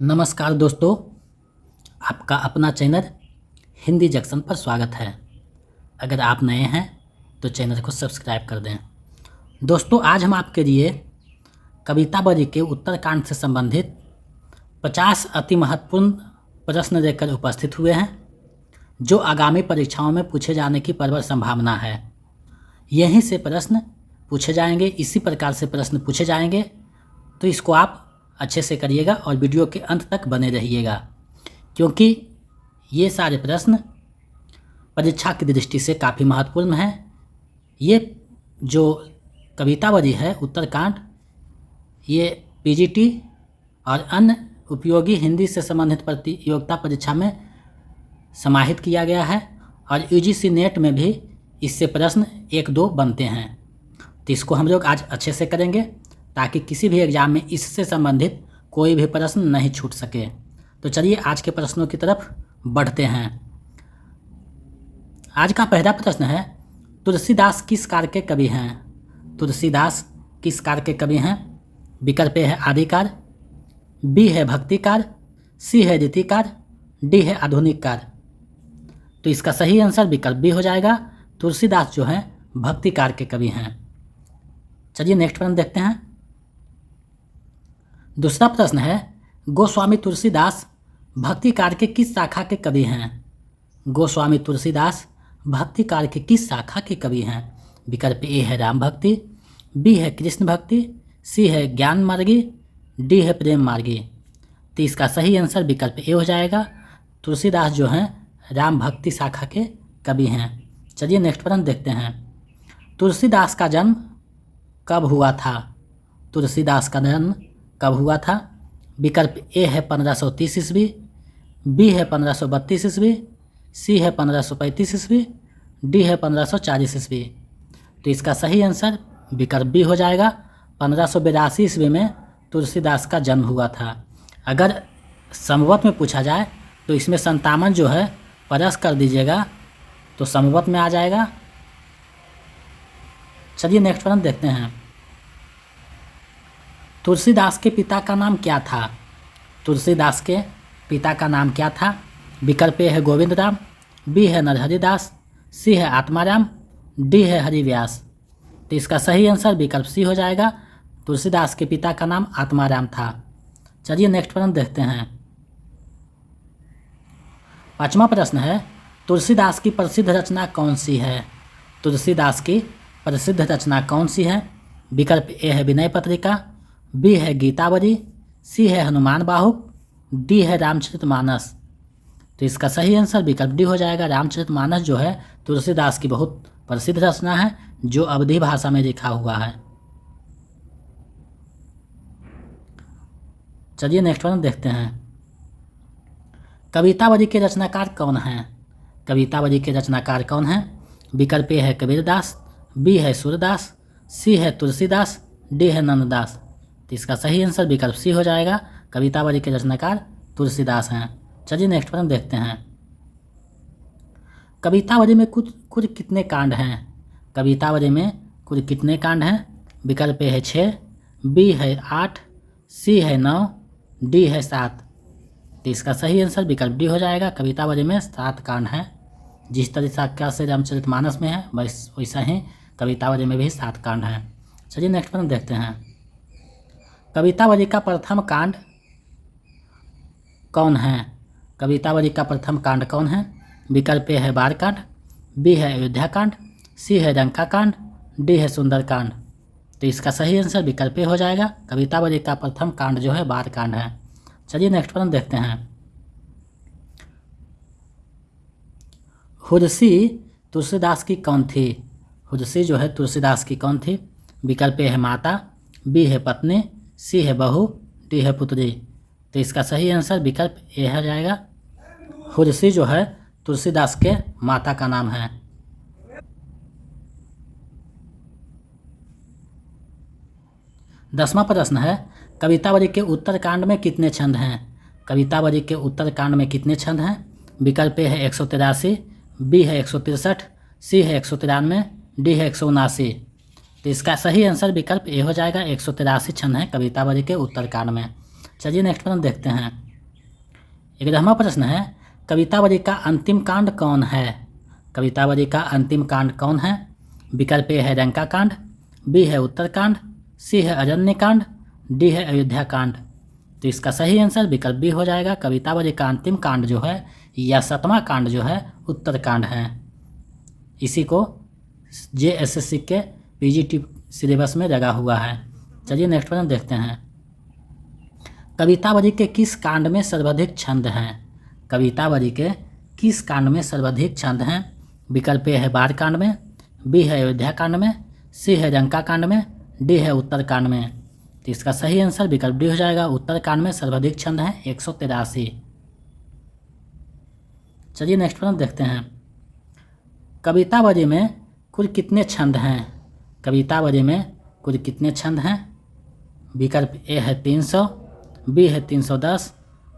नमस्कार दोस्तों, आपका अपना चैनल हिंदी जंक्शन पर स्वागत है। अगर आप नए हैं तो चैनल को सब्सक्राइब कर दें। दोस्तों, आज हम आपके लिए कवितावली के उत्तरकांड से संबंधित 50 अति महत्वपूर्ण प्रश्न लेकर उपस्थित हुए हैं, जो आगामी परीक्षाओं में पूछे जाने की प्रबल संभावना है। यहीं से प्रश्न पूछे जाएंगे, इसी प्रकार से प्रश्न पूछे जाएंगे, तो इसको आप अच्छे से करिएगा और वीडियो के अंत तक बने रहिएगा, क्योंकि ये सारे प्रश्न परीक्षा की दृष्टि से काफ़ी महत्वपूर्ण हैं। ये जो कवितावली है उत्तरकांड, ये पीजीटी और अन्य उपयोगी हिंदी से संबंधित प्रतियोगिता परीक्षा में समाहित किया गया है और यूजीसी नेट में भी इससे प्रश्न 1-2 बनते हैं। तो इसको हम लोग आज अच्छे से करेंगे ताकि किसी भी एग्ज़ाम में इससे संबंधित कोई भी प्रश्न नहीं छूट सके। तो चलिए आज के प्रश्नों की तरफ बढ़ते हैं। आज का पहला प्रश्न है, तुलसीदास किस काल के कवि हैं? तुलसीदास किस काल के कवि हैं? विकल्प ए है आदिकाल, बी है भक्तिकाल, सी है रीतिकाल, डी है आधुनिक काल। तो इसका सही आंसर विकल्प बी हो जाएगा। तुलसीदास जो हैं भक्तिकाल के कवि हैं। चलिए नेक्स्ट प्रश्न देखते हैं। दूसरा प्रश्न है, गोस्वामी तुलसीदास भक्ति काल के किस शाखा के कवि हैं? गोस्वामी तुलसीदास भक्ति काल के किस शाखा के कवि हैं? विकल्प ए है राम भक्ति, बी है कृष्ण भक्ति, सी है ज्ञान मार्गी, डी है प्रेम मार्गी। तो इसका सही आंसर विकल्प ए हो जाएगा। तुलसीदास जो हैं राम भक्ति शाखा के कवि हैं। चलिए नेक्स्ट प्रश्न देखते हैं। तुलसीदास का जन्म कब हुआ था? तुलसीदास का जन्म कब हुआ था? विकल्प ए है 1530 ईस्वी, बी है 1532 ईस्वी, सी है 1535 ईस्वी, डी है 1540 ईस्वी। तो इसका सही आंसर विकल्प बी हो जाएगा। 1582 ईस्वी में तुलसीदास का जन्म हुआ था। अगर संवत में पूछा जाए तो इसमें 57 जो है प्लस कर दीजिएगा तो संवत में आ जाएगा। चलिए नेक्स्ट प्रश्न देखते हैं। तुलसीदास के पिता का नाम क्या था? तुलसीदास के पिता का नाम क्या था? विकल्प ए है गोविंद राम, बी है नरहरिदास, सी है आत्माराम, डी है हरिव्यास। तो इसका सही आंसर विकल्प सी हो जाएगा। तुलसीदास के पिता का नाम आत्माराम था। चलिए नेक्स्ट प्रश्न देखते हैं। पांचवा प्रश्न है, तुलसीदास की प्रसिद्ध रचना कौन सी है? तुलसीदास की प्रसिद्ध रचना कौन सी है? विकल्प ए है विनय पत्रिका, बी है गीतावली, सी है हनुमान बाहुक, डी है रामचरितमानस। तो इसका सही आंसर विकल्प डी हो जाएगा। रामचरितमानस जो है तुलसीदास की बहुत प्रसिद्ध रचना है, जो अवधी भाषा में लिखा हुआ है। चलिए नेक्स्ट प्रश्न देखते हैं। कवितावली के रचनाकार कौन हैं? कवितावली के रचनाकार कौन हैं? विकल्प ए है कबीरदास, बी है सूरदास, सी है तुलसीदास, डी है नंददास। तो इसका सही आंसर विकल्प सी हो जाएगा। कवितावली के रचनाकार तुलसीदास हैं। चलिए नेक्स्ट प्रश्न देखते हैं। कवितावली में कुल कितने कांड हैं? कवितावली में कुल कितने कांड हैं? विकल्प ए है 6, बी है 8, सी है 9, डी है 7। तो इसका सही आंसर विकल्प डी हो जाएगा। कवितावली में 7 कांड हैं। जिस तरीका से रामचरितमानस में है वैसा ही कवितावली में भी 7 कांड हैं। चलिए नेक्स्ट प्रश्न देखते हैं। कवितावली का प्रथम कांड कौन है? कवितावली का प्रथम कांड कौन है? विकल्प ए है बारकांड, बी है अयोध्या कांड, सी है लंका कांड, डी है सुंदरकांड। तो इसका सही आंसर विकल्प ए हो जाएगा। कवितावली का प्रथम कांड जो है बारकांड है। चलिए नेक्स्ट प्रश्न देखते हैं। हुदसी तुलसीदास की कौन थी? हुदसी जो है तुलसीदास की कौन थी? विकल्प ए है माता, बी है पत्नी, सी है बहू, डी है पुत्री। तो इसका सही आंसर विकल्प ए हो जाएगा। हुदसी जो है तुलसीदास के माता का नाम है। दसवां प्रश्न है, कवितावली के उत्तरकांड में कितने छंद हैं? कवितावली के उत्तरकांड में कितने छंद हैं? विकल्प ए है 183, बी है 163, सी है 193, डी है 179। तो इसका सही आंसर विकल्प ए हो जाएगा। 183 छंद हैं कवितावली के उत्तरकांड में। चलिए नेक्स्ट प्रश्न देखते हैं। 11वां प्रश्न है कवितावली का अंतिम कांड कौन है? कवितावली का अंतिम कांड कौन है? विकल्प ए है लंका कांड, बी है उत्तरकांड, सी है अरण्य कांड, डी है अयोध्या कांड। तो इसका सही आंसर विकल्प बी हो जाएगा। कवितावली का अंतिम कांड जो है या 7वां कांड जो है उत्तरकांड है। इसी को JSSC के PGT सिलेबस में लगा हुआ है। चलिए नेक्स्ट प्रश्न देखते हैं। कवितावली के किस कांड में सर्वाधिक छंद हैं? कवितावली के किस कांड में सर्वाधिक छंद हैं? विकल्प ए है बार कांड में, बी है अयोध्या कांड में, सी है लंका कांड में, डी है उत्तरकांड में। तो इसका सही आंसर विकल्प डी हो जाएगा। उत्तरकांड में सर्वाधिक छंद हैं 183। चलिए नेक्स्ट प्रश्न देखते हैं। कवितावली में कुल कितने छंद हैं? कवितावली में कुल कितने छंद हैं? विकल्प ए है 300, बी है 310,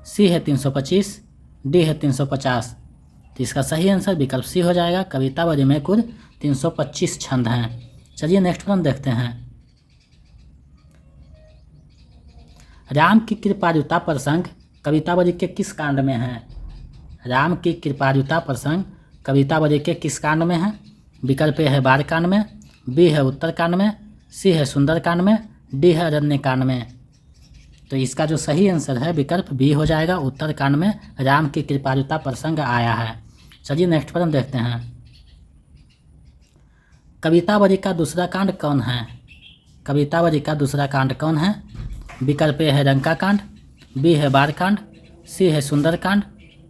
सी है 325, डी है 350। तो इसका सही आंसर विकल्प सी हो जाएगा। कवितावली में कुल 325 छंद हैं। चलिए नेक्स्ट प्रश्न देखते हैं। राम की कृपालुता प्रसंग कवितावली के किस कांड में है? राम की कृपालुता प्रसंग कवितावली के किस कांड में है? विकल्प ए है बार कांड में, बी है उत्तरकांड में, सी है सुंदरकांड में, डी है अरण्य कांड में। तो इसका जो सही आंसर है विकल्प बी हो जाएगा। उत्तरकांड में राम की कृपालुता प्रसंग आया है। चलिए नेक्स्ट प्रश्न देखते हैं। कवितावली का दूसरा कांड कौन है? कवितावली का दूसरा कांड कौन है? विकल्प ए है लंका कांड, बी है बार कांड, सी है सुंदरकांड,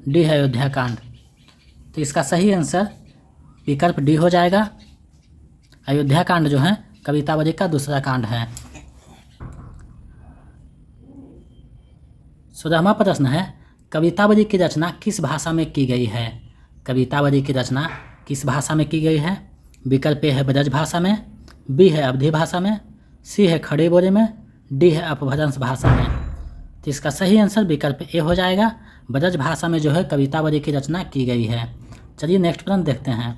डी है अयोध्या कांड। तो इसका सही आंसर विकल्प डी हो जाएगा। अयोध्या कांड जो है कवितावली का दूसरा कांड है। 16वां प्रश्न है कवितावली की रचना किस भाषा में की गई है? कवितावली की रचना किस भाषा में की गई है? विकल्प ए है ब्रज भाषा में, बी है अवधी भाषा में, सी है खड़ी बोली में, डी है अपभ्रंश भाषा में। तो इसका सही आंसर विकल्प ए हो जाएगा। ब्रज भाषा में जो है कवितावली की रचना की गई है। चलिए नेक्स्ट प्रश्न देखते हैं।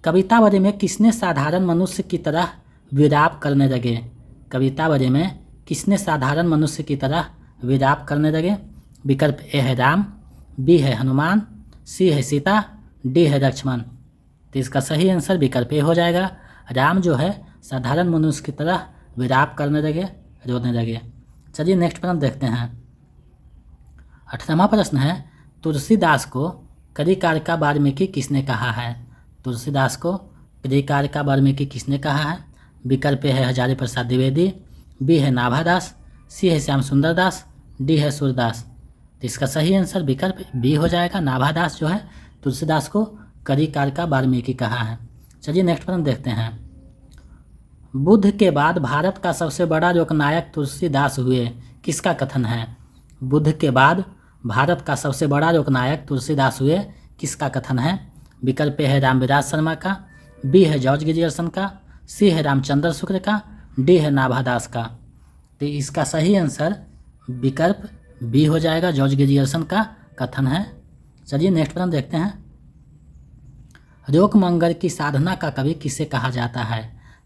कवितावली में किसने साधारण मनुष्य की तरह विलाप करने लगे? कवितावली में किसने साधारण मनुष्य की तरह विलाप करने लगे? विकल्प ए है राम, बी है हनुमान, सी है सीता, डी है लक्ष्मण। तो इसका सही आंसर विकल्प ए हो जाएगा। राम जो है साधारण मनुष्य की तरह विलाप करने लगे, रोने लगे। चलिए नेक्स्ट प्रश्न देखते हैं। 18वां प्रश्न है तुलसीदास को कलिकार का वाल्मीकि किसने कहा है? तुलसीदास को कलिकार का वाल्मीकि किसने कहा है? विकल्प ए है हजारी प्रसाद द्विवेदी, बी है नाभादास, सी है श्याम सुंदर दास, डी है सूरदास। तो इसका सही आंसर विकल्प बी हो जाएगा। नाभादास जो है तुलसीदास को कलिकार का वाल्मीकि कहा है। चलिए नेक्स्ट प्रश्न देखते हैं। बुद्ध के बाद भारत का सबसे बड़ा लोकनायक तुलसीदास हुए, किसका कथन है? बुद्ध के बाद भारत का सबसे बड़ा लोकनायक तुलसीदास हुए, किसका कथन है? विकल्प ए है रामविलास शर्मा का, बी है जॉर्ज ग्रियर्सन का, सी है रामचंद्र शुक्ल का, डी है नाभादास का। तो इसका सही आंसर विकल्प बी हो जाएगा। जॉर्ज ग्रियर्सन का कथन है। चलिए नेक्स्ट प्रश्न देखते हैं। लोकमंगल की साधना का कवि किसे कहा जाता है?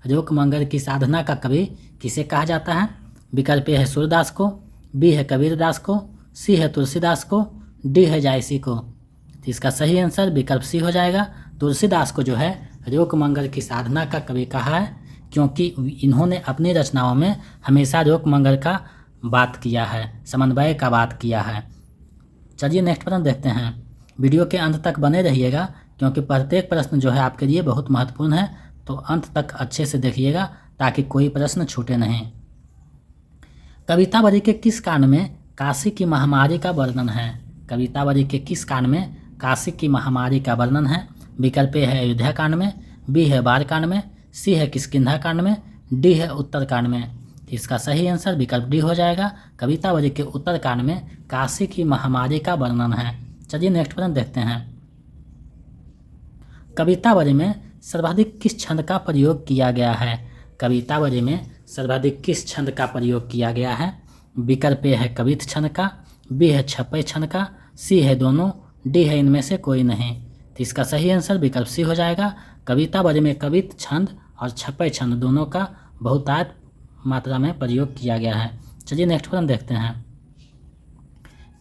लोकमंगल की साधना का कवि किसे कहा जाता है? विकल्प ए है सूरदास को, बी है कबीरदास को, सी है तुलसीदास को, डी है जायसी को। तो इसका सही आंसर विकल्प सी हो जाएगा। तुलसीदास को जो है लोकमंगल की साधना का कवि कहा है, क्योंकि इन्होंने अपनी रचनाओं में हमेशा लोकमंगल का बात किया है, समन्वय का बात किया है। चलिए नेक्स्ट प्रश्न देखते हैं। वीडियो के अंत तक बने रहिएगा, क्योंकि प्रत्येक प्रश्न जो है आपके लिए बहुत महत्वपूर्ण है, तो अंत तक अच्छे से देखिएगा ताकि कोई प्रश्न छूटे नहीं। कवितावली के किस कांड में काशी की महामारी का वर्णन है? कवितावली के किस कांड में काशी की महामारी का वर्णन है? विकल्प ए है अयोध्या कांड में, बी है बाल कांड में, सी है किष्किंधा कांड में, डी है उत्तरकांड में। तो इसका सही आंसर विकल्प डी हो जाएगा। कवितावली के उत्तरकांड में काशी की महामारी का वर्णन है। चलिए नेक्स्ट प्रश्न देखते हैं। कवितावली में सर्वाधिक किस छंद का प्रयोग किया गया है? कवितावली में सर्वाधिक किस छंद का प्रयोग किया गया है? विकल्प ए है कवित छंद का, बी है छपय छंद का, सी है दोनों, डी है इनमें से कोई नहीं। तो इसका सही आंसर विकल्प सी हो जाएगा। कवितावली में कवित छंद और छपय छंद दोनों का बहुतायत मात्रा में प्रयोग किया गया है। चलिए नेक्स्ट प्रश्न देखते हैं।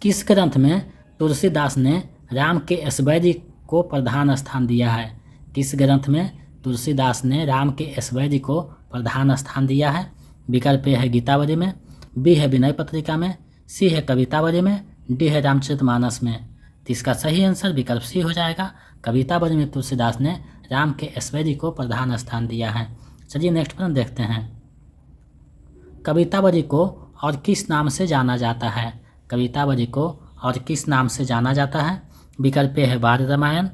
किस ग्रंथ में तुलसीदास ने राम के ऐश्वर्य को प्रधान स्थान दिया है? किस ग्रंथ में तुलसीदास ने राम के ऐश्वर्य को प्रधान स्थान दिया है? विकल्प ए है गीतावली में, बी है विनय पत्रिका में, सी है कवितावली में, डी है रामचरितमानस में। तो इसका सही आंसर विकल्प सी हो जाएगा। कवितावली में तुलसीदास ने राम के ऐश्वर्य को प्रधान स्थान दिया है। चलिए नेक्स्ट प्रश्न देखते हैं। कवितावली को और किस नाम से जाना जाता है? कवितावली को और किस नाम से जाना जाता है? विकल्प ए है बाल रामायण,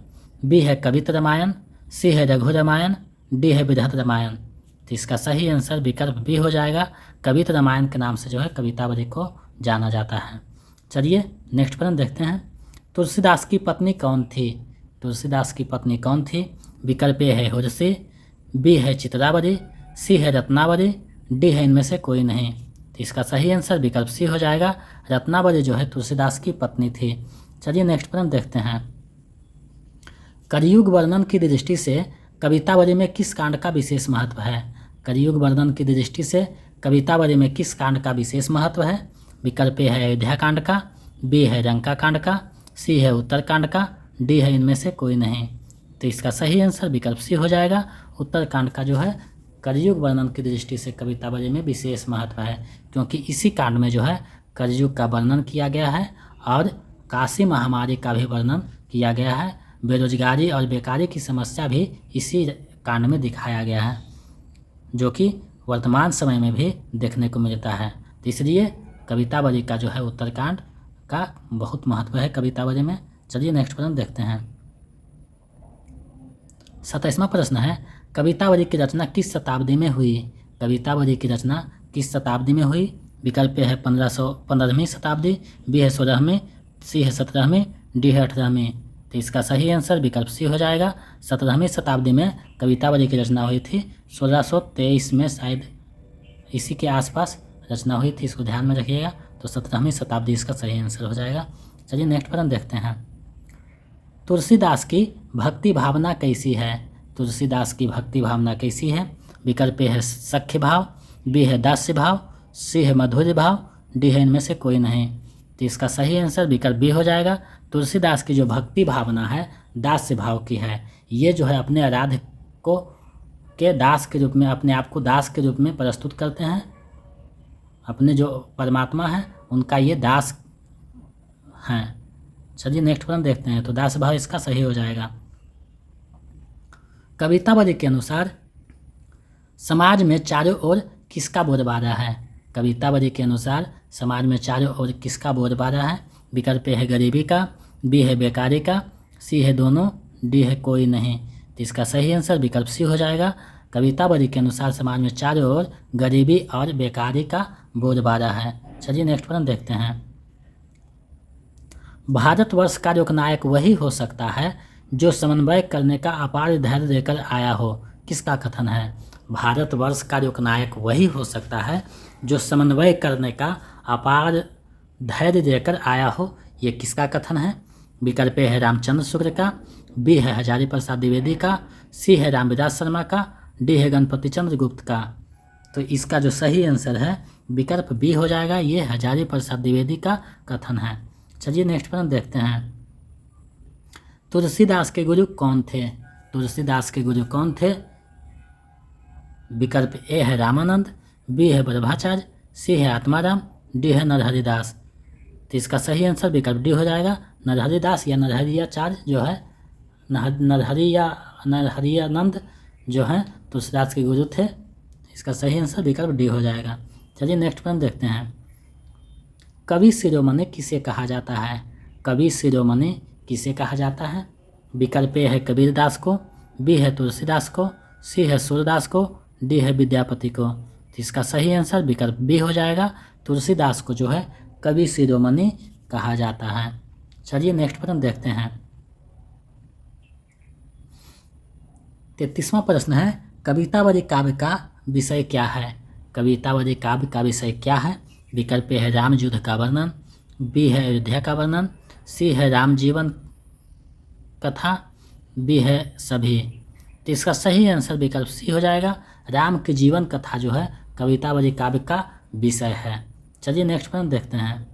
बी है कवित रामायण, सी है रघु रामायण, डी है बृहद रामायण। तो इसका सही आंसर विकल्प बी हो जाएगा। कवित रामायण के नाम से जो है कवितावली को जाना जाता है। चलिए नेक्स्ट प्रश्न देखते हैं। तुलसीदास की पत्नी कौन थी? तुलसीदास की पत्नी कौन थी? विकल्प ए है हुरसी, बी है चित्रावली, सी है रत्नावली, डी है इनमें से कोई नहीं। तो इसका सही आंसर विकल्प सी हो जाएगा। रत्नावली जो है तुलसीदास की पत्नी थी। चलिए नेक्स्ट प्रश्न देखते हैं। कलियुग वर्णन की दृष्टि से कवितावली में किस कांड का विशेष महत्व है? कलियुग वर्णन की दृष्टि से कवितावली में किस कांड का विशेष महत्व है? विकल्प ए है अयोध्या कांड का, बी है लंका कांड का, सी है उत्तर कांड का, डी है इनमें से कोई नहीं। तो इसका सही आंसर विकल्प सी हो जाएगा। उत्तर कांड का जो है कलियुग वर्णन की दृष्टि से कवितावली में विशेष महत्व है, क्योंकि इसी कांड में जो है कलियुग का वर्णन किया गया है और काशी महामारी का भी वर्णन किया गया है। बेरोजगारी और बेकारी की समस्या भी इसी कांड में दिखाया गया है, जो कि वर्तमान समय में भी देखने को मिलता है। तो इसलिए कवितावली का जो है उत्तरकांड का बहुत महत्व है कवितावली में। चलिए नेक्स्ट प्रश्न देखते हैं। 27वां प्रश्न है, कवितावली की रचना किस शताब्दी में हुई? कवितावली की रचना किस शताब्दी में हुई? विकल्प है 15वीं शताब्दी, बी है 16वीं, सी है 17वीं, डी है 18वीं। तो इसका सही आंसर विकल्प सी हो जाएगा। 17वीं शताब्दी में कवितावली की रचना हुई थी। 1623 में शायद इसी के आसपास रचना हुई थी, इसको ध्यान में रखिएगा। तो 17वीं शताब्दी इसका सही आंसर हो जाएगा। चलिए नेक्स्ट प्रश्न देखते हैं। तुलसीदास की भक्ति भावना कैसी है? तुलसीदास की भक्ति भावना कैसी है? विकल्प है सख्य भाव, बी है दास्य भाव, सी है मधुर भाव, डी है इनमें से कोई नहीं। तो इसका सही आंसर विकल्प बी हो जाएगा। तुलसीदास की जो भक्ति भावना है दास्य भाव की है। ये जो है अपने आराध्य को के दास के रूप में, अपने आप को दास के रूप में प्रस्तुत करते हैं। अपने जो परमात्मा है उनका ये दास हैं। चलिए नेक्स्ट प्रश्न देखते हैं। तो दास भाव इसका सही हो जाएगा। कवितावली के अनुसार समाज में चारों ओर किसका बोलबाला है? कवितावली के अनुसार समाज में चारों ओर किसका बोलबाला है? विकल्प है गरीबी का, बी है बेकारी का, सी है दोनों, डी है कोई नहीं। तो इसका सही आंसर विकल्प सी हो जाएगा। कवितावली के अनुसार समाज में चारों ओर गरीबी और बेकारी का बोलबाला है। चलिए नेक्स्ट प्रश्न देखते हैं। भारतवर्ष का लोकनायक वही हो सकता है जो समन्वय करने का अपार धैर्य लेकर आया हो। किसका कथन है? भारतवर्ष का लोकनायक वही हो सकता है जो समन्वय करने का अपार धैर्य लेकर आया हो। ये किसका कथन है? विकल्प है रामचंद्र शुक्ल का, बी है हजारी प्रसाद द्विवेदी का, सी है रामविलास शर्मा का, डी है गणपति चंद्र गुप्त का। तो इसका जो सही आंसर है विकल्प बी हो जाएगा। ये हजारी प्रसाद द्विवेदी का कथन है। चलिए नेक्स्ट प्रश्न देखते हैं। तुलसीदास के गुरु कौन थे? तुलसीदास के गुरु कौन थे? विकल्प ए है रामानंद, बी है वल्लभाचार्य, सी है आत्माराम, डी है नरहरिदास। तो इसका सही आंसर विकल्प डी हो जाएगा। नरहरिदास या नरहरियाचार्य जो है नरहरियानंद जो हैं तुलसीदास के गुरु थे। इसका सही आंसर विकल्प डी हो जाएगा। चलिए नेक्स्ट प्रश्न देखते हैं। कवि शिरोमणि किसे कहा जाता है? कवि शिरोमणि किसे कहा जाता है? विकल्प ए है कबीरदास को, बी है तुलसीदास को, सी है सूरदास को, डी है विद्यापति को। तो इसका सही आंसर विकल्प बी हो जाएगा। तुलसीदास को जो है कवि शिरोमणि कहा जाता है। चलिए नेक्स्ट प्रश्न देखते हैं। 33वां प्रश्न है, कवितावली काव्य का विषय क्या है? कवितावली काव्य का विषय क्या है? विकल्प है राम युद्ध का वर्णन, बी है अयोध्या का वर्णन, सी है राम जीवन कथा, बी है सभी। तो इसका सही आंसर विकल्प सी हो जाएगा। राम की जीवन कथा जो है कवितावली काव्य का विषय है। चलिए नेक्स्ट प्रश्न देखते हैं।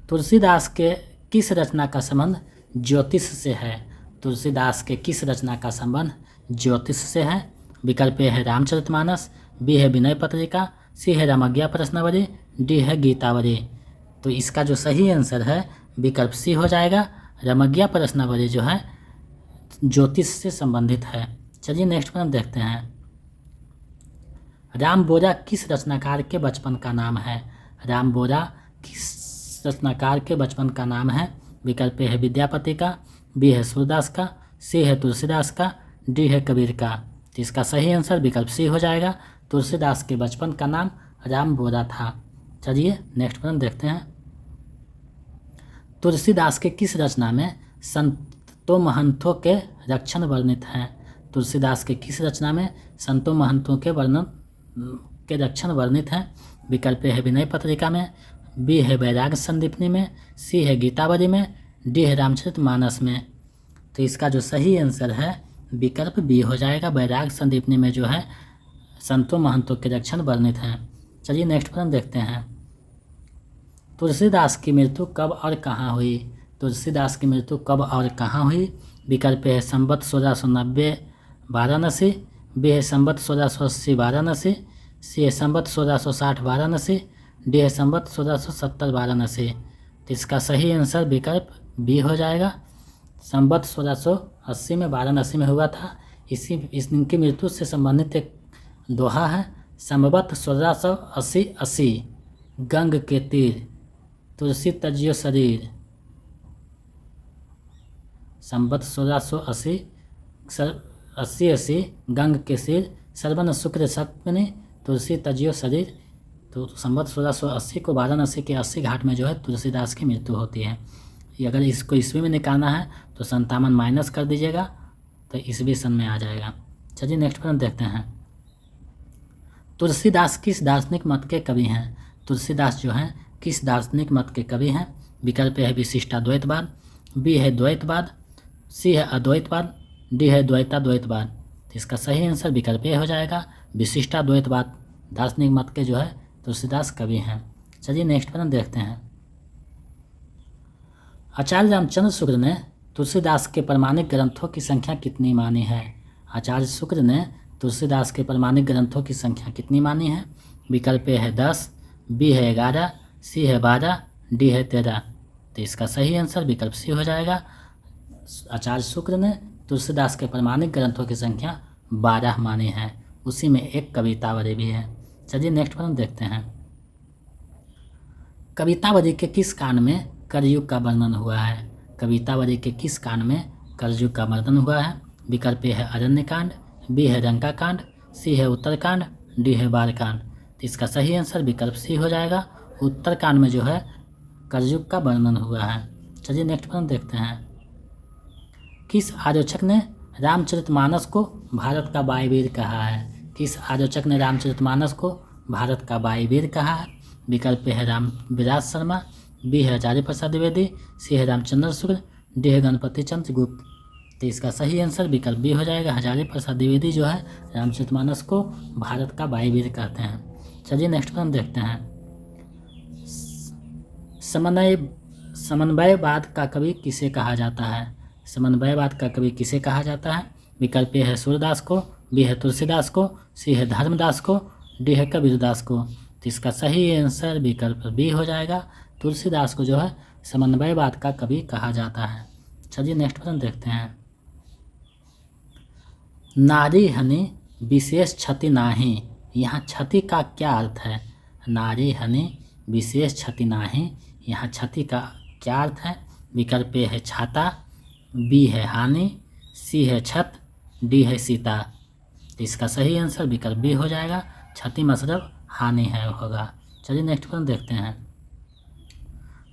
तुलसीदास के किस रचना का संबंध ज्योतिष से है? तुलसीदास के किस रचना का संबंध ज्योतिष से है? विकल्प ए है रामचरितमानस, बी है विनय पत्रिका, सी है रामज्ञा प्रश्नावली, डी है गीतावली। तो इसका जो सही आंसर है विकल्प सी हो जाएगा। रामज्ञा प्रश्नावली जो है ज्योतिष से संबंधित है। चलिए नेक्स्ट प्रश्न देखते हैं। राम बोरा किस रचनाकार के बचपन का नाम है? राम बोरा किस रचनाकार के बचपन का नाम है? विकल्प ए है विद्यापति का, बी है सूरदास का, सी है तुलसीदास का, डी है कबीर का। तो इसका सही आंसर विकल्प सी हो जाएगा। तुलसीदास के बचपन का नाम राम बोरा था। चलिए नेक्स्ट प्रश्न देखते हैं। तुलसीदास के किस रचना में संतों महंतों के रक्षण वर्णित हैं? तुलसीदास के किस रचना में संतों महंतों के रक्षण वर्णित हैं? विकल्प है विनय पत्रिका में, बी है वैराग्य संदीपनी में, सी है गीतावली में, डी है रामचरितमानस में। तो इसका जो सही आंसर है विकल्प बी हो जाएगा। वैराग्य संदीपनी में जो है संतों महंतों के रक्षण वर्णित हैं। चलिए नेक्स्ट प्रश्न देखते हैं। तुलसीदास की मृत्यु कब और कहाँ हुई? तुलसीदास की मृत्यु कब और कहाँ हुई? विकल्प है संवत 1690 वाराणसी, बी है संवत 1680 वाराणसी, सी है संवत 1660 वाराणसी, डी है संवत 1670 वाराणसी। तो इसका सही आंसर विकल्प बी हो जाएगा। संवत 1680 में वाराणसी में हुआ था। इस दिन की मृत्यु से संबंधित एक दोहा है, संवत 1680 गंग के तीर तुलसी तजियो शरीर। संवत 1680 गंग के सिर सर्वन शुक्र सत्मनि तुलसी तजियो शरीर। तो संवत 1680 को वाराणसी के 80 घाट में जो है तुलसीदास की मृत्यु होती है। ये अगर इसको ईस्वी में निकालना है तो 57 माइनस कर दीजिएगा तो ईस्वी सन में आ जाएगा। चलिए नेक्स्ट प्रश्न देखते हैं। तुलसीदास किस दार्शनिक मत के कवि हैं? तुलसीदास जो हैं किस दार्शनिक मत के कवि हैं? विकल्प है विशिष्टाद्वैतवाद, बी है द्वैतवाद, सी है अद्वैतवाद, डी है द्वैताद्वैतवाद। तो इसका सही आंसर विकल्प ए हो जाएगा। विशिष्टाद्वैतवाद दार्शनिक मत के जो है तुलसीदास कवि हैं। चलिए नेक्स्ट प्रश्न देखते हैं। आचार्य रामचंद्र शुक्ल ने तुलसीदास के प्रमाणिक ग्रंथों की संख्या कितनी मानी है? आचार्य शुक्ल ने तुलसीदास के प्रमाणिक ग्रंथों की संख्या कितनी मानी है? विकल्प ए है 10, बी है 11, सी है 12, डी है 13। तो इसका सही आंसर विकल्प सी हो जाएगा। आचार्य शुक्ल ने तुलसीदास के प्रमाणिक ग्रंथों की संख्या 12 मानी है। उसी में एक कवितावली भी है। चलिए नेक्स्ट प्रश्न देखते हैं। कवितावली के किस कांड में कलयुग का वर्णन हुआ है? कवितावली के किस कांड में कलयुग का वर्णन हुआ है? विकल्प ए है अरण्यकांड, बी है लंका कांड, सी है उत्तरकांड, डी है बालकांड। तो इसका सही आंसर विकल्प सी हो जाएगा। उत्तरकांड में जो है कलयुग का वर्णन हुआ है। चलिए नेक्स्ट प्रश्न देखते हैं। किस आलोचक ने रामचरितमानस को भारत का वायुवीर कहा है? किस आलोचक ने रामचरितमानस को भारत का वायुवीर कहा है? विकल्प है रामविलास शर्मा, बी है आचार्य प्रसाद द्विवेदी, सी है रामचंद्र शुक्ल, डी है गणपति चंद्र गुप्त। तो इसका सही आंसर विकल्प बी हो जाएगा। आचार्य प्रसाद द्विवेदी जो है रामचरितमानस को भारत का वायुवीर कहते हैं। चलिए नेक्स्ट प्रश्न देखते हैं। समन्वयवाद का कवि किसे कहा जाता है? समन्वयवाद का कवि किसे कहा जाता है? विकल्प ए है सूरदास को, बी है तुलसीदास को, सी है धर्मदास को, डी है कबीरदास को। तो इसका सही आंसर विकल्प बी हो जाएगा। तुलसीदास को जो है समन्वयवाद का कवि कहा जाता है। चलिए नेक्स्ट प्रश्न देखते हैं। नारी हनि विशेष क्षति नाही, यहाँ क्षति का क्या अर्थ है? नारी हनि विशेष क्षति नाही, यहाँ क्षति का क्या अर्थ है? विकल्प ए है छाता, बी है हानि, सी है छत, डी है सीता। तो इसका सही आंसर विकल्प बी हो जाएगा। क्षति मतलब हानि है होगा। चलिए नेक्स्ट प्रश्न देखते हैं।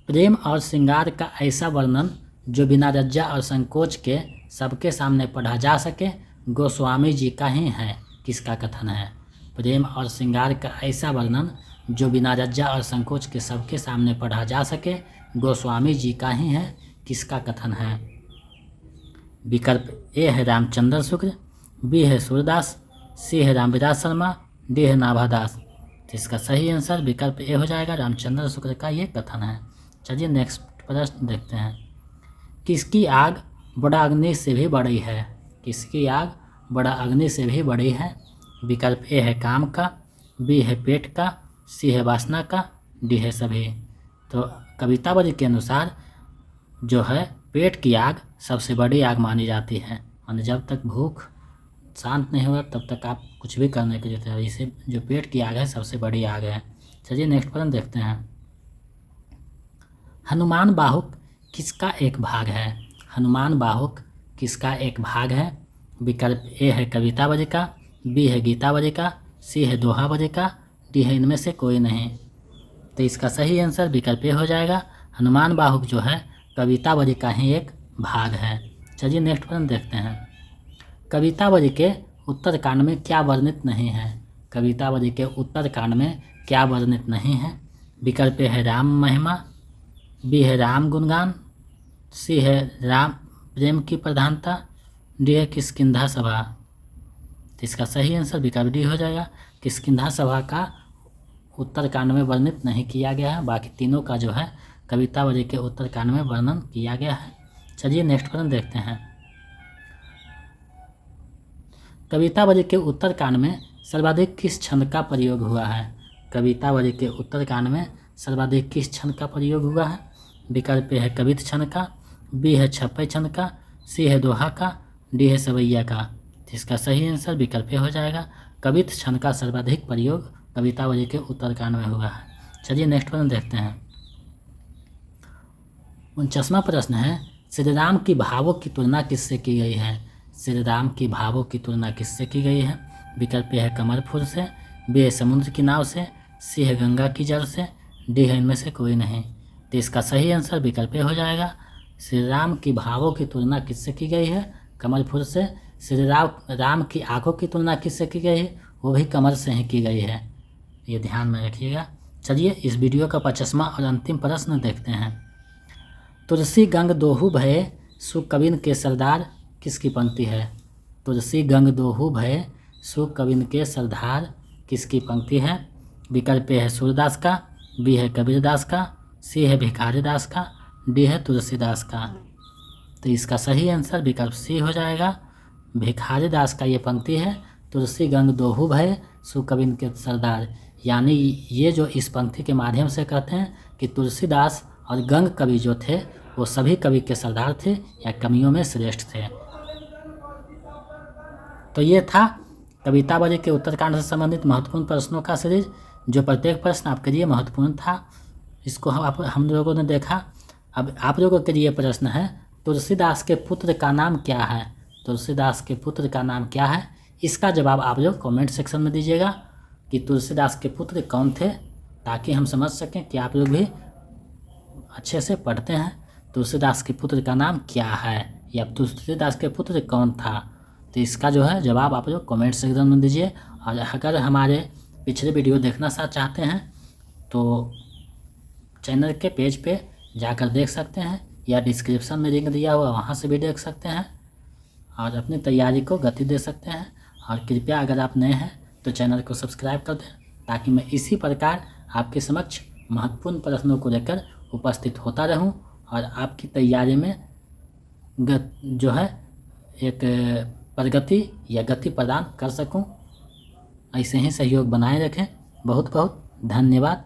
प्रेम और श्रृंगार का ऐसा वर्णन जो बिना लज्जा और संकोच के सबके सामने पढ़ा जा सके गोस्वामी जी का ही है, किसका कथन है? प्रेम और श्रृंगार का ऐसा वर्णन जो बिना लज्जा और संकोच के सबके सामने पढ़ा जा सके गोस्वामी जी का ही है, किसका कथन है? विकल्प ए है रामचंद्र शुक्ल, बी है सूरदास, सी है रामविलास शर्मा, डी है नाभादास। तो इसका सही आंसर विकल्प ए हो जाएगा। रामचंद्र शुक्ल का ये कथन है। चलिए नेक्स्ट प्रश्न देखते हैं। किसकी आग बड़ा अग्नि से भी बड़ी है? किसकी आग बड़ा अग्नि से भी बड़ी है? विकल्प ए है काम का, बी है पेट का, सी है वासना का, डी है सभी। तो कवितावली के अनुसार जो है पेट की आग सबसे बड़ी आग मानी जाती है। और जब तक भूख शांत नहीं होगा तब तक आप कुछ भी करने की जरूरत है। इसे जो पेट की आग है सबसे बड़ी आग है। चलिए नेक्स्ट प्रश्न देखते हैं। हनुमान बाहुक किसका एक भाग है? हनुमान बाहुक किसका एक भाग है? विकल्प ए है कवितावली का, बी है गीतावली का, सी है दोहावली का, डी है इनमें से कोई नहीं। तो इसका सही आंसर विकल्प ए हो जाएगा। हनुमान बाहुक जो है कवितावली का ही एक भाग है। चलिए नेक्स्ट प्रश्न देखते हैं। कवितावली के उत्तरकांड में क्या वर्णित नहीं है? कवितावली के उत्तरकांड में क्या वर्णित नहीं है? विकल्प ए है राम महिमा, बी है राम गुणगान, सी है राम प्रेम की प्रधानता, डी है किष्किंधा सभा। तो इसका सही आंसर विकल्प डी हो जाएगा। किष्किंधा सभा का उत्तरकांड में वर्णित नहीं किया गया है, बाकी तीनों का जो है कवितावली के उत्तरकांड में वर्णन किया गया है। चलिए नेक्स्ट प्रश्न देखते हैं। कवितावली के उत्तरकांड में सर्वाधिक किस छंद का प्रयोग हुआ है? कवितावली के उत्तरकांड में सर्वाधिक किस छंद का प्रयोग हुआ है? विकल्प ए है कवित छंद का, बी है छप्पई छंद का, सी है दोहा का, डी है सवैया का। तो इसका सही आंसर विकल्प ए हो जाएगा। कवित छंद का सर्वाधिक प्रयोग कवितावली के उत्तरकांड में हुआ है। चलिए नेक्स्ट प्रश्न देखते हैं। 49वां प्रश्न है, श्री राम की भावों की तुलना किससे की गई है? श्री राम की भावों की तुलना किससे की गई है? विकल्प ए है कमल फूल से, बी है समुद्र की नाव से, सी है गंगा की जल से, डी है इनमें से कोई नहीं। तो इसका सही आंसर विकल्प ए हो जाएगा। श्री राम की भावों की तुलना किससे की गई है? कमल फूल से। श्री राम की आंखों की तुलना किससे की गई है? वो भी कमल से ही की गई है, ये ध्यान में रखिएगा। चलिए इस वीडियो का 50वां और अंतिम प्रश्न देखते हैं। तुलसी गंग दोहु भये सुख कविन के सरदार किसकी पंक्ति है? तुलसी गंग दोहु भये सुख कविन के सरदार किसकी पंक्ति है? विकल्प ए है सूरदास का, बी है कबीरदास का, सी है भिखारीदास का, डी है तुलसीदास का। तो इसका सही आंसर विकल्प सी हो जाएगा। भिखारीदास का ये पंक्ति है, तुलसी गंग दोहु भये सुख कविन के सरदार। यानी ये जो इस पंक्ति के माध्यम से कहते हैं कि तुलसीदास और गंग कवि जो थे वो सभी कवि के सरदार थे या कवियों में श्रेष्ठ थे। तो ये था कवितावली के उत्तरकांड से संबंधित महत्वपूर्ण प्रश्नों का सीरीज, जो प्रत्येक प्रश्न आपके लिए महत्वपूर्ण था। इसको हम लोगों ने देखा। अब आप लोगों के लिए प्रश्न है, तुलसीदास के पुत्र का नाम क्या है? तुलसीदास के पुत्र का नाम क्या है? इसका जवाब आप लोग कमेंट सेक्शन में दीजिएगा कि तुलसीदास के पुत्र कौन थे, ताकि हम समझ सकें कि आप लोग भी अच्छे से पढ़ते हैं। तुलसीदास के पुत्र का नाम क्या है या तुलसीदास के पुत्र कौन था? तो इसका जो है जवाब आप लोग कमेंट सेक्शन में दीजिए। और अगर हमारे पिछले वीडियो देखना चाहते हैं तो चैनल के पेज पे जाकर देख सकते हैं या डिस्क्रिप्शन में लिंक दिया हुआ वहाँ से भी देख सकते हैं और अपनी तैयारी को गति दे सकते हैं। और कृपया अगर आप नए हैं तो चैनल को सब्सक्राइब कर दें, ताकि मैं इसी प्रकार आपके समक्ष महत्वपूर्ण प्रश्नों को लेकर उपस्थित होता रहूं और आपकी तैयारी में जो है एक प्रगति या गति प्रदान कर सकूं। ऐसे ही सहयोग बनाए रखें। बहुत बहुत धन्यवाद।